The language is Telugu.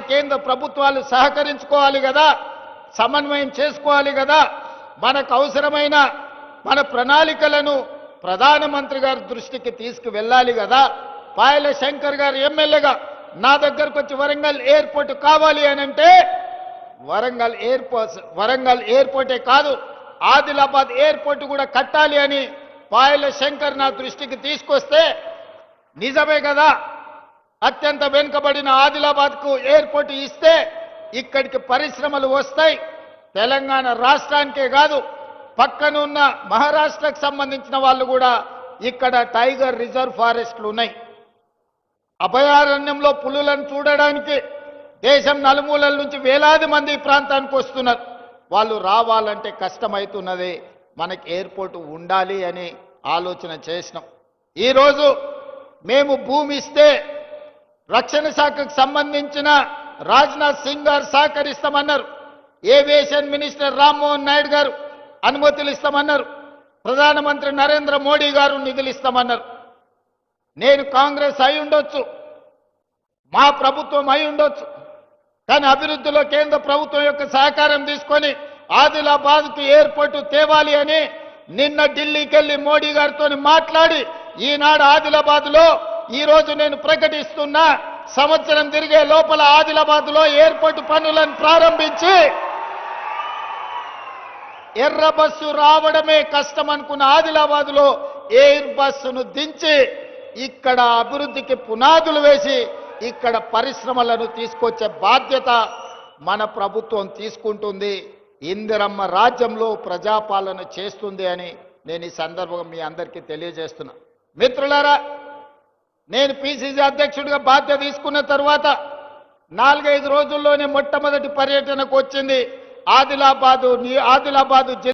కేంద్ర ప్రభుత్వాలు సహకరించుకోవాలి కదా, సమన్వయం చేసుకోవాలి కదా, మనకు అవసరమైన మన ప్రణాళికలను ప్రధానమంత్రి గారి దృష్టికి తీసుకువెళ్ళాలి కదా. పాయల శంకర్ గారు ఎమ్మెల్యేగా నా దగ్గరకు వచ్చి వరంగల్ ఎయిర్పోర్ట్ కావాలి అని అంటే వరంగల్ ఎయిర్పోర్టే కాదు ఆదిలాబాద్ ఎయిర్పోర్ట్ కూడా కట్టాలి అని పాయల శంకర్ నా దృష్టికి తీసుకొస్తే నిజమే కదా, అత్యంత వెనుకబడిన ఆదిలాబాద్కు ఎయిర్పోర్ట్ ఇస్తే ఇక్కడికి పరిశ్రమలు వస్తాయి. తెలంగాణ రాష్ట్రానికే కాదు పక్కనున్న మహారాష్ట్రకు సంబంధించిన వాళ్ళు కూడా ఇక్కడ టైగర్ రిజర్వ్ ఫారెస్ట్లు ఉన్నాయి. అభయారణ్యంలో పులులను చూడడానికి దేశం నలుమూలల నుంచి వేలాది మంది ఈ ప్రాంతానికి వస్తున్నారు. వాళ్ళు రావాలంటే కష్టమవుతున్నది. మనకి ఎయిర్పోర్ట్ ఉండాలి అని ఆలోచన చేసినాం. ఈరోజు మేము భూమి ఇస్తే రక్షణ శాఖకు సంబంధించిన రాజ్నాథ్ సింగ్ గారు సహకరిస్తామన్నారు. ఏవియేషన్ మినిస్టర్ రామ్మోహన్ నాయుడు గారు అనుమతులు ఇస్తామన్నారు. ప్రధానమంత్రి నరేంద్ర మోడీ గారు నిధులు ఇస్తామన్నారు. నేను కాంగ్రెస్ అయి ఉండొచ్చు, మా ప్రభుత్వం అయి ఉండొచ్చు, కానీ అభివృద్ధిలో కేంద్ర ప్రభుత్వం యొక్క సహకారం తీసుకొని ఆదిలాబాద్కు ఎయిర్పోర్టు తేవాలి అని నిన్న ఢిల్లీకి వెళ్ళి మోడీ గారితో మాట్లాడి ఈనాడు ఆదిలాబాద్లో ఈరోజు నేను ప్రకటిస్తున్నా, సంవత్సరం తిరిగే లోపల ఆదిలాబాద్లో ఎయిర్పోర్టు పనులను ప్రారంభించి ఎర్ర బస్సు రావడమే కష్టం అనుకున్న ఆదిలాబాద్లో ఎయిర్ బస్సును దించి ఇక్కడ అభివృద్ధికి పునాదులు వేసి ఇక్కడ పరిశ్రమలను తీసుకొచ్చే బాధ్యత మన ప్రభుత్వం తీసుకుంటుంది. ఇందిరమ్మ రాజ్యంలో ప్రజాపాలన చేస్తుంది అని నేను ఈ సందర్భంగా మీ అందరికీ తెలియజేస్తున్నా. మిత్రులారా, నేను పిసిసి అధ్యక్షుడిగా బాధ్యత తీసుకున్న తర్వాత 4-5 రోజుల్లోనే మొట్టమొదటి పర్యటనకు వచ్చింది ఆదిలాబాదు